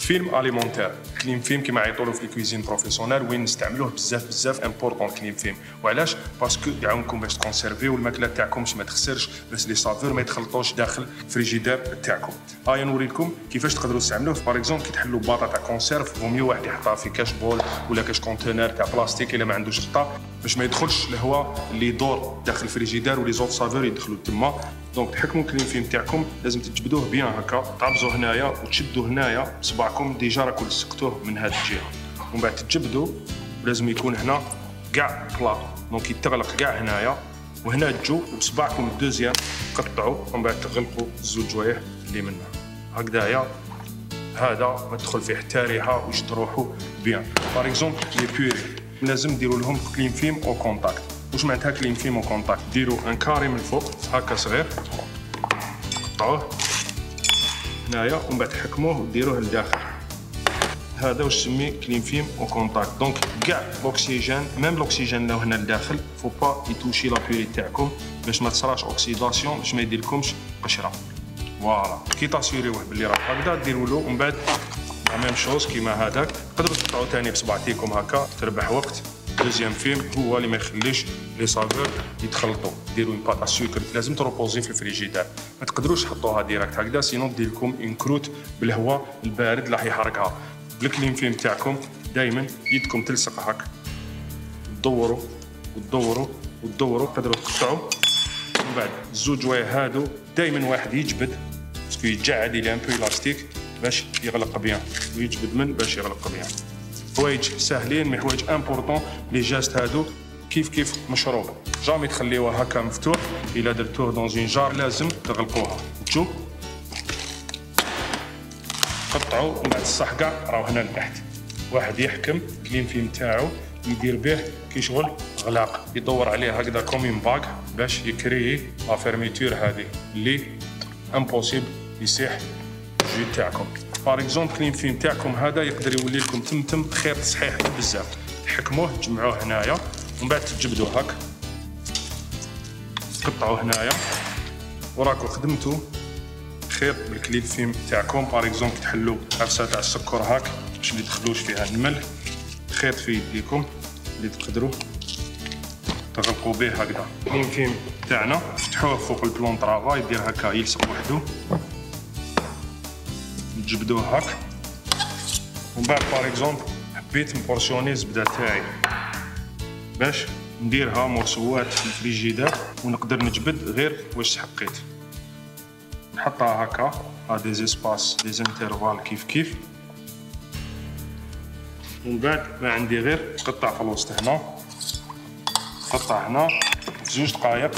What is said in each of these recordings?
فيلم اليمونتير كلين فيلم كيما يعيطولو في الكويزين بروفيسيونيل وين نستعملوه بزاف امبورطون كلين فيلم. وعلاش؟ باسكو يعاونكم باش تكونسيرفيو الماكله تاعكم باش ما تخسرش، باش لي سافور ما يتخلطوش داخل الفريجيدير تاعكم. هيا نوريكم كيفاش تقدروا تستعملوه. باغ اكزومبل كي تحلوا باطا تاع كونسيرف فوميو واحد يحطها في كاش بول ولا كاش كونتينر تاع بلاستيك الا ما عندوش غطاء باش ما يدخلش الهواء اللي يدور داخل الفريجيدير ولي زوت سافور يدخلوا تما. دونك تحكموا كلين فيلم تاعكم لازم تجبدوه بيان هكا، تعبزوا هنايا وتشدوا هنايا بصبعكم ديجا راكم لصقتوه من هذه الجهه، ومن بعد تجبدوا ولازم يكون هنا كاع بلا، دونك يتغلق كاع هنايا وهنا تجوا بصبعكم الدوزيام قطعوا ومن بعد تغلقوا الزوج جوايه اللي منها هكذايا. هذا ما تدخل فيه حتى ريحه ويشد روحو بيان. باغ اكزومبل لي بيوري لازم ديروا لهم كلين فيلم او كونتاكت. واش معناتها كلين فيلم او كونتاكت؟ ديروا ان كاري من الفوق هكا صغير قطعوه هنايا ومن بعد تحكموه وديروه لداخل. هذا واش تسميه كلين فيلم او كونتاكت. دونك كاع الاكسجين ميم الاكسجين لو هنا لداخل فو با يتوشي لا بيوري تاعكم باش ما تصراش اوكسيداسيون باش ما يديرلكمش قشره. فوالا كي تاسيريوه باللي راه هكذا ديروا له ومن بعد لا ميم شوز كيما هذاك. تقدروا تقطعوا ثاني بصبعتيكم هكا تربح وقت. دوزيام فيلم هو اللي ما يخليش لي سافور يتخلطوا. ديروا باط ا سكر لازم تروبوزي في الفريجيدير، ما تقدروش تحطوها ديريكت هكذا سينو دير لكم اون كروت بالهواء البارد اللي راح يحرقها. بالكلين فيلم تاعكم دائما يدكم تلصق هكا، تدوروا وتدوروا وتدوروا. تقدروا تقطعوا ومن بعد الزوج جوايه هادو دائما واحد يجبد باسكو يتجعد الى ان بو الاستيك باش يغلق بيان ويجبد من باش يغلق بيان. حوايج ساهلين مي حوايج امبورطون لي جاست هادو كيف مشروب. جامي تخليوه هكا مفتوح، الا درتوه دون اون جار لازم تغلقوها. تشوف قطعوا ومن بعد الصح كاع راهو هنا لتحت. واحد يحكم كلين فيلم تاعو يدير به كي شغل غلاق، يدور عليه هكذا كومين باك باش يكري لا فيرميتور هذه اللي امبوسيبل يسيح الجو تاعكم. باغ اكزومبل كلين فيلم تاعكم هذا يقدر يولي لكم تمتم خيط صحيح بزاف. تحكموه تجمعوه هنايا ومن بعد تجبدوه هاك تقطعوه هنايا وراكم خدمتوا خيط بالكلين فيلم تاعكم. باغ اكزومبل تحلوا عفسه تاع السكر هاك باش ما يدخلوش فيها الملح، خيط في يديكم اللي تقدروا تغلقوا به هكذا. كلين فيلم تاعنا فتحوه فوق البلون طرافاي دير هكا يلصق وحده، تجبدوه هاك ومن بعد باغ اكزومبل حبيت نبورسيوني الزبده تاعي باش نديرها مرسوات في الفريجيدير ونقدر نجبد غير واش حقيت. نحطها هكا ا دي زيسباس دي انترفال كيف ومن بعد ما عندي غير قطع في الوسط هنا، قطع هنا في 2 دقائق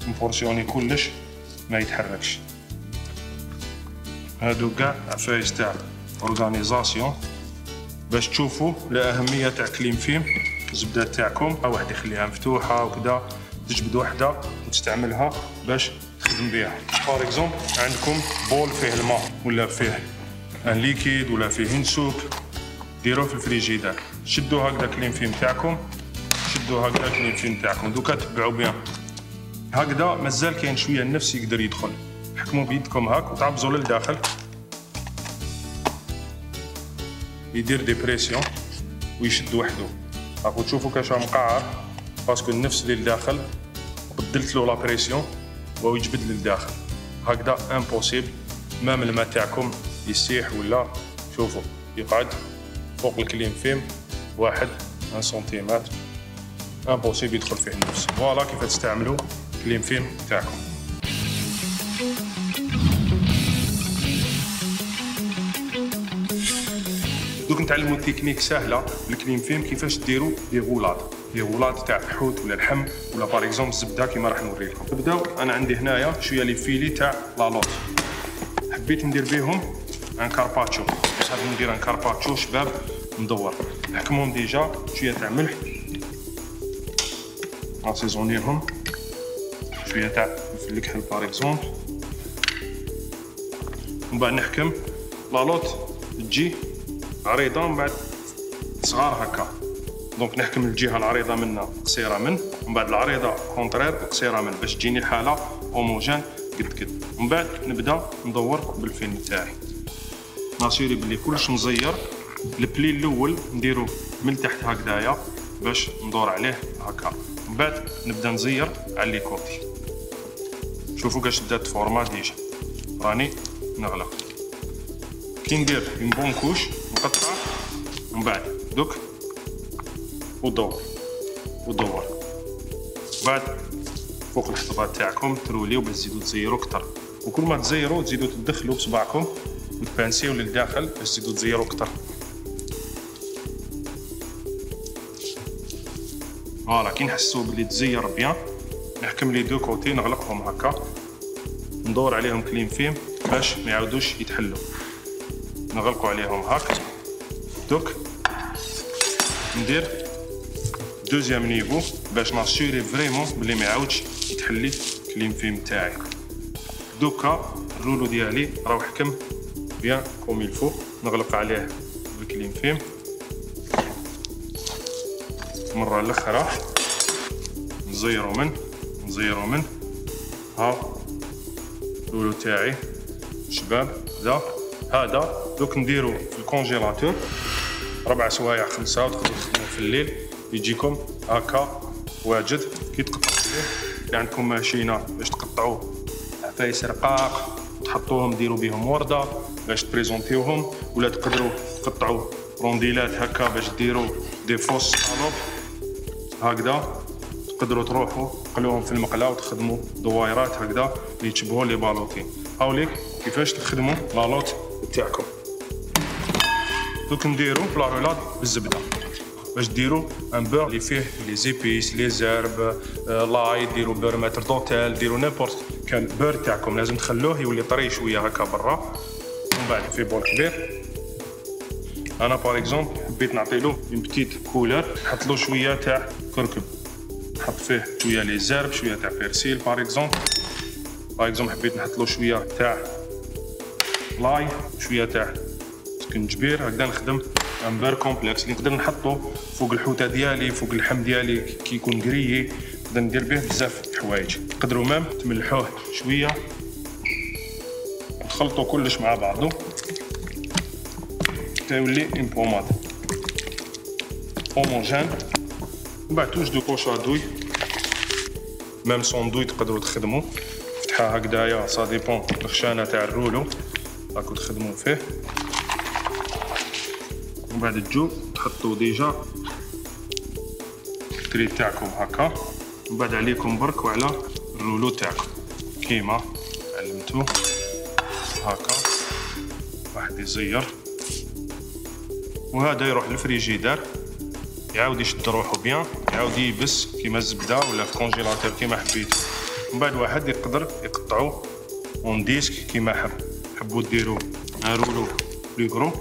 نبورسيوني كلش ما يتحركش. هادو كاع عفايس تاع اورغانيزاسيون باش تشوفوا الاهميه تاع كلين فيلم. الزبده تاعكم واحد يخليها مفتوحه وكذا، تجبد وحده وتستعملها باش تخدم بها. باغ اكزومبل عندكم بول فيه الماء ولا فيه ان ليكيد ولا فيه نسوب، ديروه في الفريجيدير، شدوا هكذا كلين فيلم تاعكم، شدوا هكذا كلين فيلم تاعكم. دوكا تبعوا بيان هكذا مازال كاين شويه النفس يقدر يدخل. حكموا بيدكم هاك وتعبزوا للداخل يدير ديبريسيون ويشد وحده. راكم تشوفوا كاش مقعر باسكو النفس اللي لداخل بدلت له لا بريسيون وهو يجبد للداخل. هكذا امبوسيبل مام الماء تاعكم يسيح ولا شوفوا يقعد فوق الكلين فيلم 1 سنتيمتر، امبوسيبل يدخل فيه النفس. فوالا كيف تستعملوا كلين فيلم تاعكم. دوك نتعلموا تكنيك سهله بالكلين فيلم كيفاش ديروا لي غولاد تاع الحوت ولا اللحم ولا باغ اكزومبل الزبده كيما راح نوري لكم. نبداو. انا عندي هنايا شويه لي فيلي تاع لالوط، حبيت ندير بهم ان كارباتشو. باش غادي ندير ان كارباتشو شباب مدور. نحكمهم ديجا شويه تاع ملح، ناسيزونيهم شويه تاع فلفل الكحل باغ اكزومبل، ومن بعد نحكم لالوط تجي عريضه ومن بعد صغار هكا. دونك نحكم الجهه العريضه منا قصيره ومن بعد العريضه كونترير قصيره باش تجيني الحاله هوموجين قد. ومن بعد نبدا ندور بالفيلم تاعي. ناسيري بلي كلش مزير. البلي الاول نديرو من تحت هكذايا باش ندور عليه هكا، من بعد نبدا نزير على لي كوتي. شوفوا كاش دات فورما ديجا، راني نغلق كي ندير اون بون كوش نقطع، من بعد دوك ودور ودور. بعد فوق الحطبات تاعكم تروليو باش تزيدو تزيرو كتر، وكل ما تزيرو تزيدو تدخلو بصبعكم وتبانسيو للداخل باش تزيدو تزيرو كتر. فوالا كي نحسو بلي تزير بيان نحكم لي دو كوتي نغلقهم هكا، ندور عليهم كلين فيم باش ما يعاودوش يتحلو. نغلقوا عليهم هاك دوك ندير دوزيام نيفو باش ناسيوري فريمون بلي ما يعاودش يتحلي كلين فيم تاعي. دوكا الرولو ديالي راهو حكم بيان كوم يلفو. نغلق عليه بالكلين فيم مرة الاخرى، نزيرو من ها الرولو تاعي شباب. هذا دوك نديرو في الكونجيلاتور 4 سوايع 5 وتقدروا تخدموه في الليل يجيكم هكا واجد. كي تقطعوا اللي عندكم ماشينه باش تقطعوا عفايس رقاق تحطوهم ديروا بهم ورده باش تبريزونتيوهم، ولا تقدروا تقطعوا رونديلات هكا باش ديروا دي فوس سالوب هكذا. تقدروا تروحوا تقلوهم في المقله وتخدموا دوائرات هكذا اللي تشبهوا لي بالوطين. هاوليك كيفاش تخدموا لالوت تاعكم. دوك نديرو في لاغولاد بالزبده باش ديرو ان بور اللي فيه لي زيبيس لي زرب لاي، ديرو بور ماتر دوتيل، ديرو نيمبورت كان بور تاعكم لازم تخلوه يولي طري شويه هكا برا. ومن بعد في بول كبير انا باغ اكزومبل حبيت نعطيلو اون بتيت كولور، نحطلو شويه تاع كركم، نحط فيه شويه لي زرب شويه تاع بيرسيل باغ اكزومبل حبيت نحطلو شويه تاع لاي شويه تاع سكنجبير. هكذا نخدم ان بور كومبلكس اللي نقدر نحطو فوق الحوته ديالي فوق اللحم ديالي كي يكون كريي، نقدر ندير به بزاف حوايج. تقدروا مام تملحوه شويه تخلطوا كلش مع بعضو تولي اون بوماد هوموجين. من بعد توجدوا كوشا دوي مام صندوي تقدروا تخدموا فتحه هكذايا سا ديبون الخشانه تاع الرولو راكو تخدموا فيه. ومن بعد تجو تحطوا ديجا التري تاعكم هكا، من بعد عليكم برك وعلى الرولو تاعكم كيما علمتو هكا. واحد يزير وهذا يروح للفريجيدار يعاود يشد روحو بيان، يعاود يبس كيما الزبده ولا في كونجيلاتور كيما حبيتو. من بعد واحد يقدر يقطعو اون ديسك كيما حبوا ديروا ان رولو بلو كرو،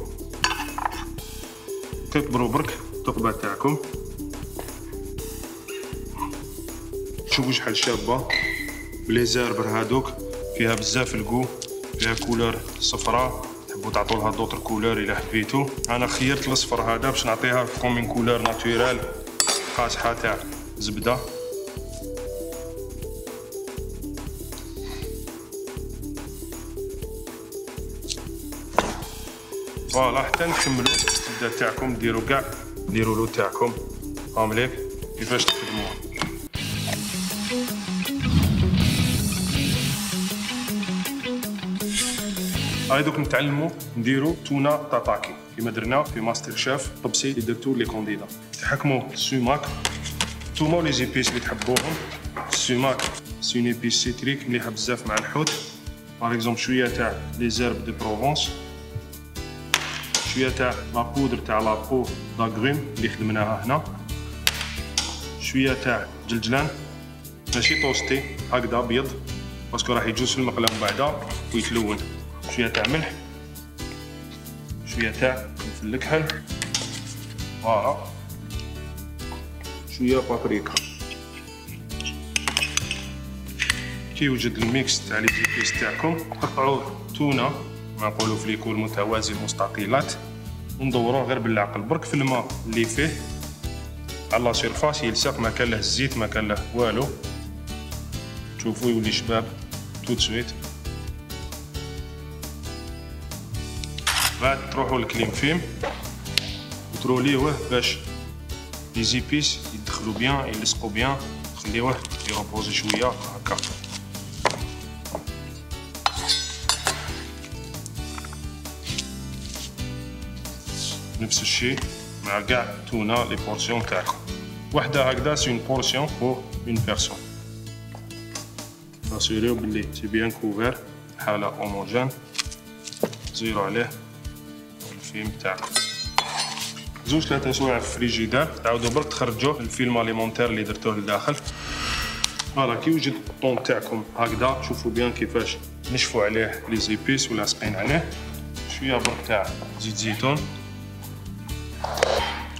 تكبروا برك الثقبه تاعكم. شوفوا شحال شابه بلي زاربر هادوك، فيها بزاف الكو، فيها كولور صفراء، تحبوا تعطوا لها دوطر كولور الا حبيتو. انا خيرت الاصفر هذا باش نعطيها كومين كولور ناتورال قاصحه تاع زبده. فوالا حتى نكملوا الزبده تاعكم ديروا كاع لي رولو تاعكم هامليك كيفاش تخدموها. هاي دوك نتعلموا نديروا تونا تاتاكي كيما درنا في ماستر شيف طبسي اللي درتو لي كونديدا. تحكموا السوماك نتوما ولي زيبيس اللي تحبوهم. السوماك سي اون ايبيس سيتريك مليحه بزاف مع الحوت. باغ اكزومبل شويه تاع لي زيرب دو بروفونس، شويه تاع لا بودر تاع لا بو داغريم اللي خدمناها هنا، شويه تاع جلجلان ماشي توستي هكذا ابيض باسكو راح يجوز في المقله من بعدا ويتلون، شويه تاع ملح، شويه تاع فلفل الكحل، فوالا شويه بابريكا. كي يوجد الميكس تاع لي زيبيس تاعكم قطعوا تونه نقولوا في ليكول متوازي المستطيلات وندوروه غير بالعقل برك في الماء اللي فيه على لا سيرفاس يلصق، ما كان له الزيت ما كان له والو. تشوفوا يولي شباب توت سويت. بعد تروحوا للكليم فيم وتروليوه باش لي زيبيس يدخلوا بيان يلصقوا بيان، تخليوه يروبوزي شويه هكا. نفس الشيء مع كاع تونه لي بورسيون تاعكم. وحده هكذا سي اون بورسيون بور اون بيرسون. اسيريو بلي سي بيان كوفير حاله هوموجين. زيرو عليه الفيلم تاعكم. زوج 3 سوايع في الفريجيدار، تعاودوا برك تخرجوا الفيلم اليمونتير اللي درتوه لداخل. فوالا كي يوجد الطون تاعكم هكذا، شوفوا بيان كيفاش نشفوا عليه لي زيبيس ولاصقين عليه. شويه برك تاع زيت زيتون،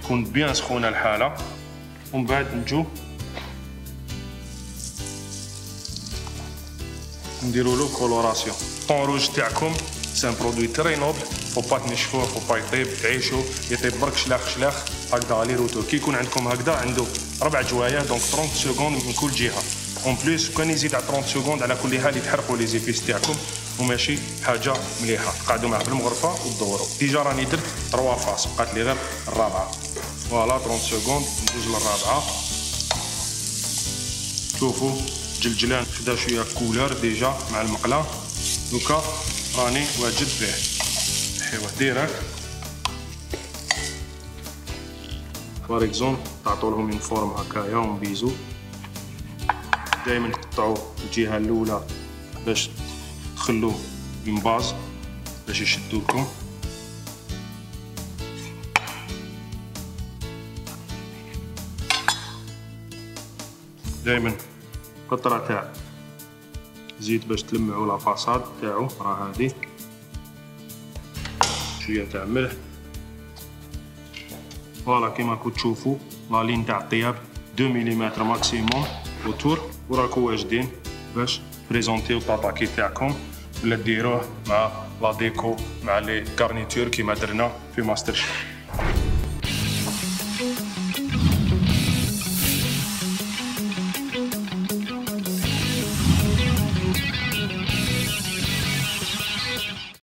تكون بيان سخونه الحاله، ومن بعد نجو نديروا له كولوراسيون. الطون روج تاعكم سي ان برودوي تري نوبل، فو با تنشفوه، فو با يطيب، تعيشوا يطيب برك شلاخ شلاخ هكذا غالي روتو. كي يكون عندكم هكذا عنده 4 جوايه، دونك 30 سكوند من كل جهه. اون بليس كان يزيد على 30 سكوند على كل حال يتحرقوا لي زيبيس تاعكم، وماشي حاجه مليحه. قعدوا معاه في المغرفه وتدوروا. ديجا راني درت 3 فاس، بقات لي غير الرابعه. فوالا 30 سكوند ندوز للرابعه. شوفوا جلجلان خدا شويه كولور ديجا مع المقله. دوكا راني واجد به. ايوا ديريكت بار اكزومبل تعطوا لهم من فورم هكايا ونبيزو. دائما تقطعوا الجهه الاولى باش تخلوا من باز باش يشدوا لكم. دائما قطره تاع زيت باش تلمعوا لا فاصاد تاعو، راه هادي شويه تاع ملح. فوالا كيما راكم تشوفوا لا لين تاع الطياب 2 ملم ماكسيموم وتور، وراكم واجدين باش بريزونتيو الطاطاكي تاعكم، ولا ديروه مع لا ديكو مع لي غارنيتور كيما درنا في ماستر شيف.